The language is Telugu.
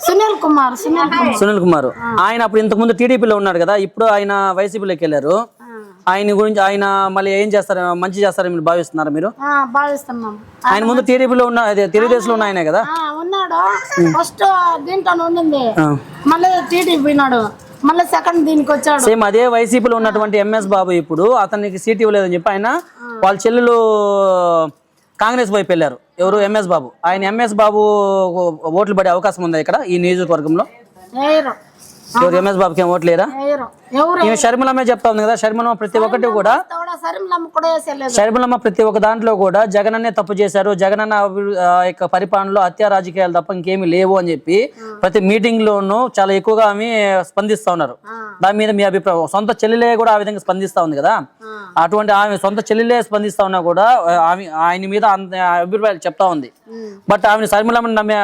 సునీల్ కుమార్ ఆయన అప్పుడు ఇంతకు ముందు టీడీపీలో ఉన్నాడు కదా, ఇప్పుడు ఆయన వైసీపీలోకి వెళ్ళారు. ఆయన గురించి ఆయన మళ్ళీ ఏం చేస్తారు, మంచి చేస్తారని మీరు భావిస్తున్నారా? మీరు భావిస్తున్నాం. ఆయన ముందు టీడీపీలో ఉన్న తెలుగుదేశంలో ఉన్న ఆయనే కదా ఉన్నాడు. ఫస్ట్ దీంట్లో ఉండింది, మళ్ళీ టీడీపీ పోయినాడు, మళ్ళీ సెకండ్ దీనికి వచ్చాడు. సేమ్ అదే వైసీపీలో ఉన్నటువంటి ఎంఎస్ బాబు ఇప్పుడు అతనికి సీట్ ఇవ్వలేదని చెప్పి ఆయన వాళ్ళ చెల్లెలు కాంగ్రెస్ వైపు వెళ్ళారు. ఎవరు? ఎంఎస్ బాబు. ఆయన ఎంఎస్ బాబు ఓట్లు పడే అవకాశం ఉందా ఇక్కడ ఈ నియోజకవర్గంలో? ఎవరు ఎంఎస్ బాబుకి ఏం ఓట్లు లేరా? షర్మిలమ్మ చెప్తా ఉంది కదా, షర్మిలమ్మ ప్రతి ఒక్కటి కూడా షర్మిలమ్మ ప్రతి ఒక్క దాంట్లో కూడా జగన్ అన్నే తప్పు చేశారు, జగన్ అన్న యొక్క పరిపాలనలో హత్యా రాజకీయాలు తప్ప ఇంకేమీ లేవు అని చెప్పి ప్రతి మీటింగ్ లోనూ చాలా ఎక్కువగా ఆమె స్పందిస్తా ఉన్నారు. దాని మీద మీ అభిప్రాయం? సొంత చెల్లెలే కూడా ఆ విధంగా స్పందిస్తా ఉంది కదా, అటువంటి ఆమె సొంత చెల్లెలే స్పందిస్తా ఉన్నా కూడా ఆమె ఆయన మీద అభిప్రాయాలు చెప్తా ఉంది. బట్ ఆమె షర్మిలమ్మని నమ్మే